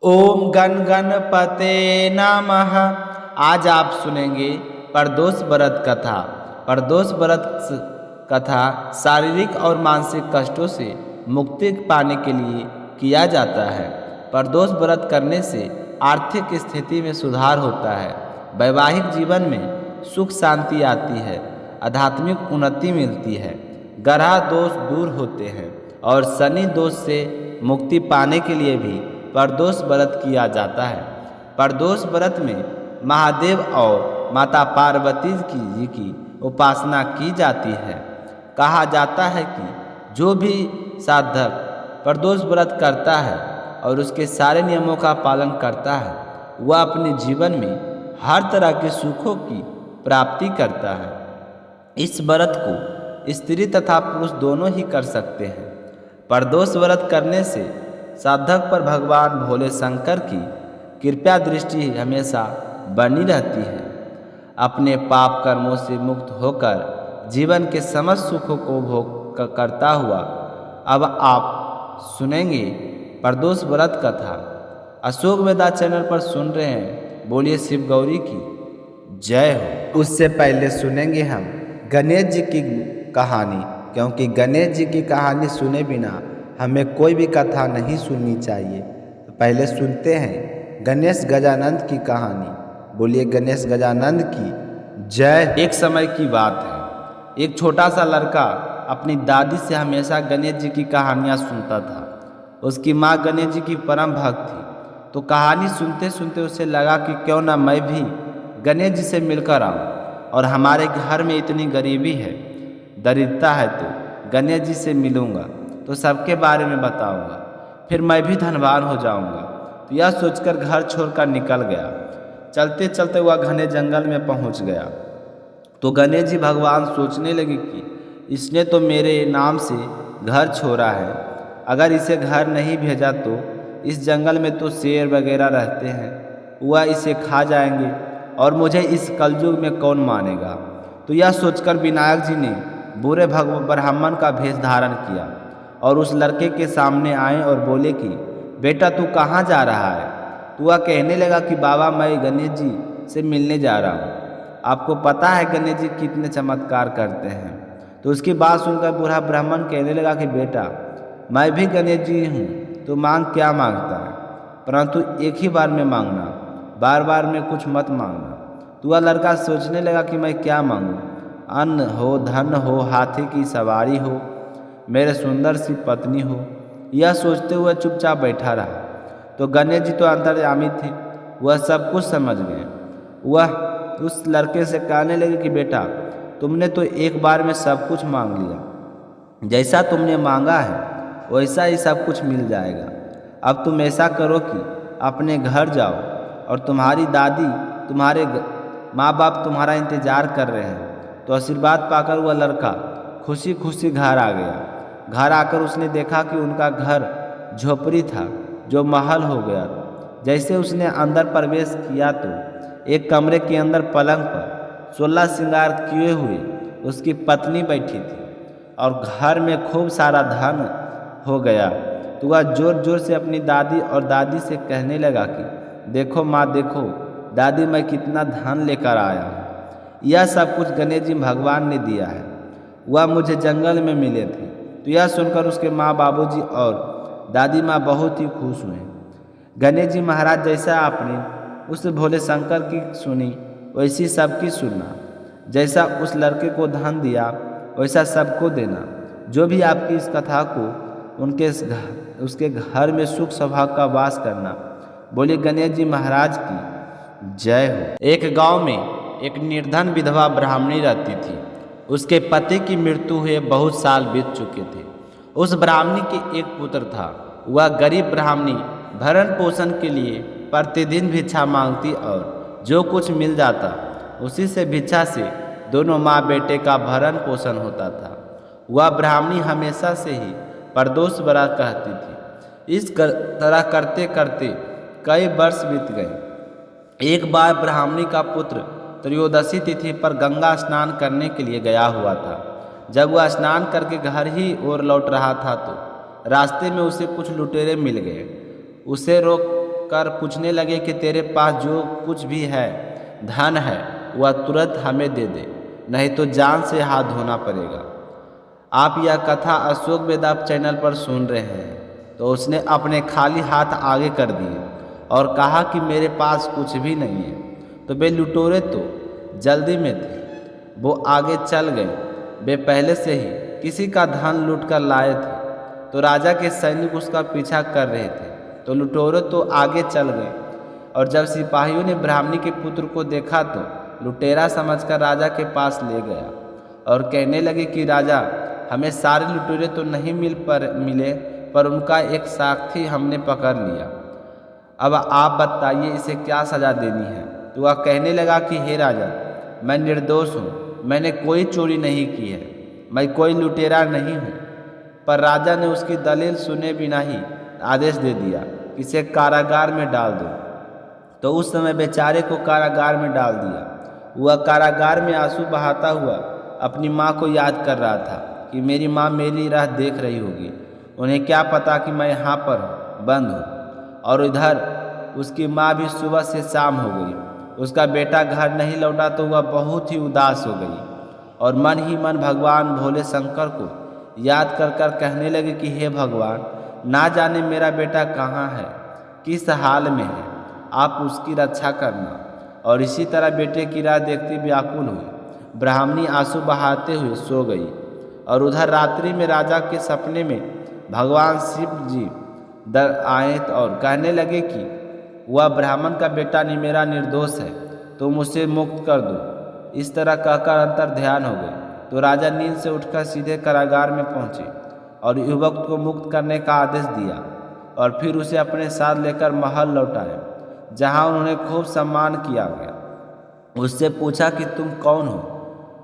ओम गण गणपते नमः। आज आप सुनेंगे प्रदोष व्रत कथा। प्रदोष व्रत कथा शारीरिक और मानसिक कष्टों से मुक्ति पाने के लिए किया जाता है। प्रदोष व्रत करने से आर्थिक स्थिति में सुधार होता है, वैवाहिक जीवन में सुख शांति आती है, आध्यात्मिक उन्नति मिलती है, ग्रह दोष दूर होते हैं और शनि दोष से मुक्ति पाने के लिए भी प्रदोष व्रत किया जाता है। प्रदोष व्रत में महादेव और माता पार्वती जी की उपासना की जाती है। कहा जाता है कि जो भी साधक प्रदोष व्रत करता है और उसके सारे नियमों का पालन करता है, वह अपने जीवन में हर तरह के सुखों की प्राप्ति करता है। इस व्रत को स्त्री तथा पुरुष दोनों ही कर सकते हैं। प्रदोष व्रत करने से साधक पर भगवान भोले शंकर की कृपा दृष्टि हमेशा बनी रहती है। अपने पाप कर्मों से मुक्त होकर जीवन के समस्त सुखों को भोग करता हुआ अब आप सुनेंगे प्रदोष व्रत कथा। अशोक वेदा चैनल पर सुन रहे हैं, बोलिए शिव गौरी की जय हो। उससे पहले सुनेंगे हम गणेश जी की कहानी, क्योंकि गणेश जी की कहानी सुने बिना हमें कोई भी कथा नहीं सुननी चाहिए। तो पहले सुनते हैं गणेश गजानंद की कहानी। बोलिए गणेश गजानंद की जय। एक समय की बात है, एक छोटा सा लड़का अपनी दादी से हमेशा गणेश जी की कहानियाँ सुनता था। उसकी माँ गणेश जी की परम भक्त थी, तो कहानी सुनते सुनते उसे लगा कि क्यों ना मैं भी गणेश जी से मिलकर आऊँ, और हमारे घर में इतनी गरीबी है, दरिद्रता है, तो गणेश जी से मिलूँगा तो सबके बारे में बताऊंगा, फिर मैं भी धनवान हो जाऊंगा। तो यह सोचकर घर छोड़कर निकल गया। चलते चलते वह घने जंगल में पहुंच गया। तो गणेश जी भगवान सोचने लगे कि इसने तो मेरे नाम से घर छोड़ा है, अगर इसे घर नहीं भेजा तो इस जंगल में तो शेर वगैरह रहते हैं, वह इसे खा जाएंगे और मुझे इस कलयुग में कौन मानेगा। तो यह सोचकर विनायक जी ने बुरे ब्राह्मण का भेष धारण किया और उस लड़के के सामने आए और बोले कि बेटा तू कहाँ जा रहा है। तो वह कहने लगा कि बाबा मैं गणेश जी से मिलने जा रहा हूँ। आपको पता है गणेश जी कितने चमत्कार करते हैं। तो उसकी बात सुनकर बूढ़ा ब्राह्मण कहने लगा कि बेटा मैं भी गणेश जी हूँ, तो मांग क्या मांगता है, परंतु एक ही बार में मांगना, बार बार में कुछ मत मांगना। तो वह लड़का सोचने लगा कि मैं क्या मांगूँ, अन्न हो, धन हो, हाथी की सवारी हो, मेरे सुंदर सी पत्नी हो। यह सोचते हुए चुपचाप बैठा रहा। तो गणेश जी तो अंतर्यामी थे, वह सब कुछ समझ गए। वह उस लड़के से कहने लगे कि बेटा तुमने तो एक बार में सब कुछ मांग लिया, जैसा तुमने मांगा है वैसा ही सब कुछ मिल जाएगा। अब तुम ऐसा करो कि अपने घर जाओ और तुम्हारी दादी, तुम्हारे माँ बाप तुम्हारा इंतजार कर रहे हैं। तो आशीर्वाद पाकर वह लड़का खुशी खुशी घर आ गया। घर आकर उसने देखा कि उनका घर झोपड़ी था जो महल हो गया। जैसे उसने अंदर प्रवेश किया तो एक कमरे के अंदर पलंग पर 16 श्रृंगार किए हुए उसकी पत्नी बैठी थी और घर में खूब सारा धन हो गया। तो वह जोर जोर से अपनी दादी और दादी से कहने लगा कि देखो माँ, देखो दादी, मैं कितना धन लेकर आया हूँ। यह सब कुछ गणेश जी भगवान ने दिया है, वह मुझे जंगल में मिले थे। तो यह सुनकर उसके माँ, बाबूजी और दादी माँ बहुत ही खुश हुए। गणेश जी महाराज, जैसा आपने उस भोले शंकर की सुनी वैसी सबकी सुनना, जैसा उस लड़के को धन दिया वैसा सबको देना। जो भी आपकी इस कथा को उसके घर में सुख सौभाग्य का वास करना। बोले गणेश जी महाराज की जय हो। एक गांव में एक निर्धन विधवा ब्राह्मणी रहती थी। उसके पति की मृत्यु हुए बहुत साल बीत चुके थे। उस ब्राह्मणी के एक पुत्र था। वह गरीब ब्राह्मणी भरण पोषण के लिए प्रतिदिन भिक्षा मांगती और जो कुछ मिल जाता उसी से भिक्षा से दोनों माँ बेटे का भरण पोषण होता था। वह ब्राह्मणी हमेशा से ही प्रदोष व्रत कहती थी। इस तरह करते करते कई वर्ष बीत गए। एक बार ब्राह्मणी का पुत्र त्रयोदशी तिथि पर गंगा स्नान करने के लिए गया हुआ था। जब वह स्नान करके घर ही ओर लौट रहा था तो रास्ते में उसे कुछ लुटेरे मिल गए। उसे रोक कर पूछने लगे कि तेरे पास जो कुछ भी है, धन है, वह तुरंत हमें दे दे, नहीं तो जान से हाथ धोना पड़ेगा। आप यह कथा अशोक वेदांत चैनल पर सुन रहे हैं। तो उसने अपने खाली हाथ आगे कर दिए और कहा कि मेरे पास कुछ भी नहीं है। तो वे लुटेरे तो जल्दी में थे, वो आगे चल गए। वे पहले से ही किसी का धन लूट कर लाए थे, तो राजा के सैनिक उसका पीछा कर रहे थे। तो लुटेरे तो आगे चल गए, और जब सिपाहियों ने ब्राह्मणी के पुत्र को देखा तो लुटेरा समझकर राजा के पास ले गया और कहने लगे कि राजा, हमें सारे लुटेरे तो नहीं मिले, पर उनका एक साथी हमने पकड़ लिया। अब आप बताइए इसे क्या सज़ा देनी है। तो वह कहने लगा कि हे राजा, मैं निर्दोष हूँ, मैंने कोई चोरी नहीं की है, मैं कोई लुटेरा नहीं हूँ। पर राजा ने उसकी दलील सुने बिना ही आदेश दे दिया कि इसे कारागार में डाल दो। तो उस समय बेचारे को कारागार में डाल दिया। वह कारागार में आंसू बहाता हुआ अपनी माँ को याद कर रहा था कि मेरी माँ मेरी राह देख रही होगी, उन्हें क्या पता कि मैं यहाँ पर बंद हूँ। और इधर उसकी माँ भी सुबह से शाम हो गई, उसका बेटा घर नहीं लौटा तो वह बहुत ही उदास हो गई और मन ही मन भगवान भोले शंकर को याद कर कर कहने लगे कि हे भगवान, ना जाने मेरा बेटा कहाँ है, किस हाल में है, आप उसकी रक्षा करना। और इसी तरह बेटे की राह देखती व्याकुल हुई ब्राह्मणी आंसू बहाते हुए सो गई। और उधर रात्रि में राजा के सपने में भगवान शिव जी आए और कहने लगे कि वह ब्राह्मण का बेटा मेरा निर्दोष है, तुम उसे मुक्त कर दो। इस तरह कहकर अंतर ध्यान हो गए। तो राजा नींद से उठकर सीधे कारागार में पहुँचे और युवक को मुक्त करने का आदेश दिया और फिर उसे अपने साथ लेकर महल लौटाए, जहाँ उन्होंने खूब सम्मान किया गया। उससे पूछा कि तुम कौन हो।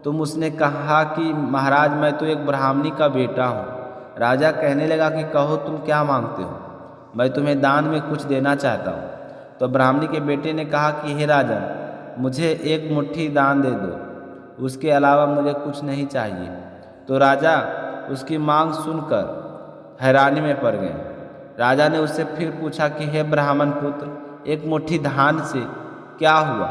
तुम उसने कहा कि महाराज, मैं तो एक ब्राह्मणी का बेटा हूँ। राजा कहने लगा कि कहो तुम क्या मांगते हो, मैं तुम्हें दान में कुछ देना चाहता हूँ। तो ब्राह्मणी के बेटे ने कहा कि हे राजा, मुझे एक मुट्ठी दान दे दो, उसके अलावा मुझे कुछ नहीं चाहिए। तो राजा उसकी मांग सुनकर हैरानी में पड़ गए। राजा ने उससे फिर पूछा कि हे ब्राह्मण पुत्र, एक मुट्ठी धान से क्या हुआ,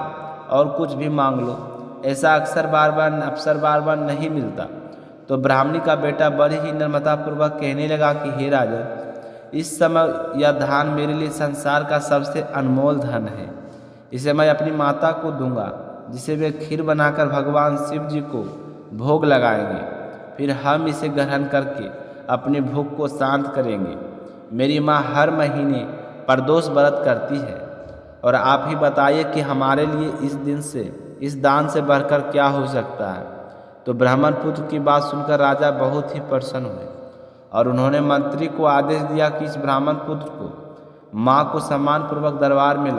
और कुछ भी मांग लो, ऐसा अवसर बार बार नहीं मिलता। तो ब्राह्मणी का बेटा बड़े ही नम्रतापूर्वक कहने लगा कि हे राजा, इस समय यह धान मेरे लिए संसार का सबसे अनमोल धन है। इसे मैं अपनी माता को दूंगा, जिसे वे खीर बनाकर भगवान शिव जी को भोग लगाएंगे। फिर हम इसे ग्रहण करके अपनी भूख को शांत करेंगे। मेरी माँ हर महीने प्रदोष व्रत करती है, और आप ही बताइए कि हमारे लिए इस दान से बढ़कर क्या हो सकता है। तो ब्राह्मण पुत्र की बात सुनकर राजा बहुत ही प्रसन्न हुए और उन्होंने मंत्री को आदेश दिया कि इस ब्राह्मण पुत्र को माँ को सम्मानपूर्वक दरबार में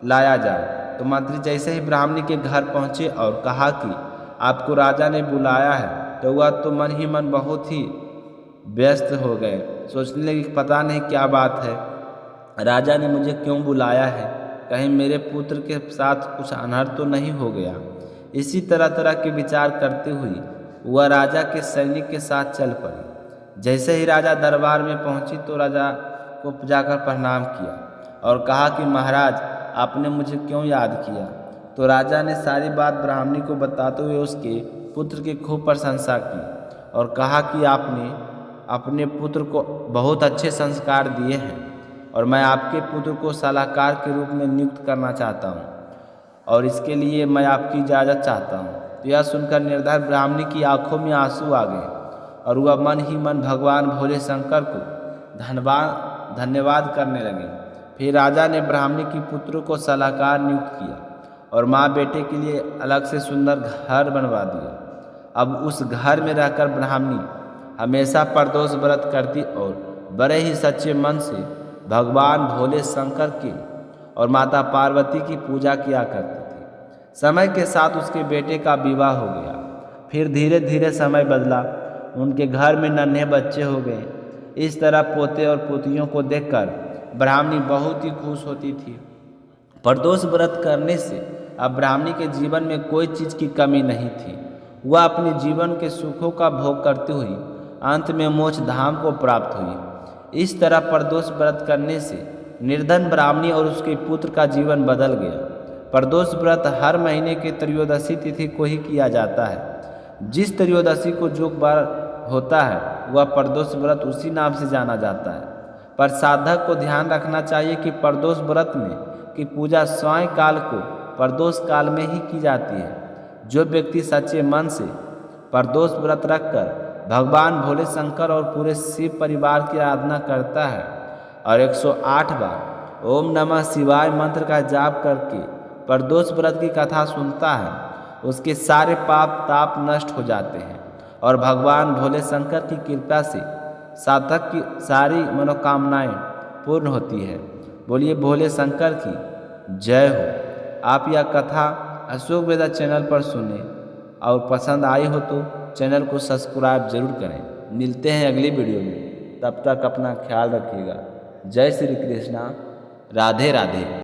लाया जाए। तो मंत्री जैसे ही ब्राह्मणी के घर पहुँचे और कहा कि आपको राजा ने बुलाया है, तो वह तो मन ही मन बहुत ही व्यस्त हो गए। सोचने लगे पता नहीं क्या बात है, राजा ने मुझे क्यों बुलाया है, कहीं मेरे पुत्र के साथ कुछ अनर्थ तो नहीं हो गया। इसी तरह के विचार करते हुए वह राजा के सैनिक के साथ चल पड़ी। जैसे ही राजा दरबार में पहुंची तो राजा को जाकर प्रणाम किया और कहा कि महाराज, आपने मुझे क्यों याद किया। तो राजा ने सारी बात ब्राह्मणी को बताते हुए उसके पुत्र की खूब प्रशंसा की और कहा कि आपने अपने पुत्र को बहुत अच्छे संस्कार दिए हैं और मैं आपके पुत्र को सलाहकार के रूप में नियुक्त करना चाहता हूँ, और इसके लिए मैं आपकी इजाज़त चाहता हूँ। तो यह सुनकर निर्धर ब्राह्मणी की आंखों में आंसू आ गए और वह मन ही मन भगवान भोले शंकर को धन्यवाद करने लगे। फिर राजा ने ब्राह्मणी की पुत्र को सलाहकार नियुक्त किया और माँ बेटे के लिए अलग से सुंदर घर बनवा दिया। अब उस घर में रहकर ब्राह्मणी हमेशा प्रदोष व्रत करती और बड़े ही सच्चे मन से भगवान भोले शंकर की और माता पार्वती की पूजा किया करती थी। समय के साथ उसके बेटे का विवाह हो गया। फिर धीरे धीरे समय बदला, उनके घर में नन्हे बच्चे हो गए। इस तरह पोते और पोतियों को देखकर ब्राह्मणी बहुत ही खुश होती थी। प्रदोष व्रत करने से अब ब्राह्मणी के जीवन में कोई चीज़ की कमी नहीं थी। वह अपने जीवन के सुखों का भोग करती हुई अंत में मोक्ष धाम को प्राप्त हुई। इस तरह प्रदोष व्रत करने से निर्धन ब्राह्मणी और उसके पुत्र का जीवन बदल गया। प्रदोष व्रत हर महीने के त्रयोदशी तिथि को ही किया जाता है। जिस त्रयोदशी को जो बार होता है वह प्रदोष व्रत उसी नाम से जाना जाता है। पर साधक को ध्यान रखना चाहिए कि प्रदोष व्रत में की पूजा सायं काल को प्रदोष काल में ही की जाती है। जो व्यक्ति सच्चे मन से प्रदोष व्रत रखकर भगवान भोले शंकर और पूरे शिव परिवार की आराधना करता है और 108 बार ओम नमः शिवाय मंत्र का जाप करके प्रदोष व्रत की कथा सुनता है, उसके सारे पाप ताप नष्ट हो जाते हैं और भगवान भोले शंकर की कृपा से साधक की सारी मनोकामनाएं पूर्ण होती है। बोलिए भोले शंकर की जय हो। आप यह कथा अशोक वेदा चैनल पर सुने और पसंद आई हो तो चैनल को सब्सक्राइब जरूर करें। मिलते हैं अगली वीडियो में, तब तक अपना ख्याल रखिएगा। जय श्री कृष्णा, राधे राधे।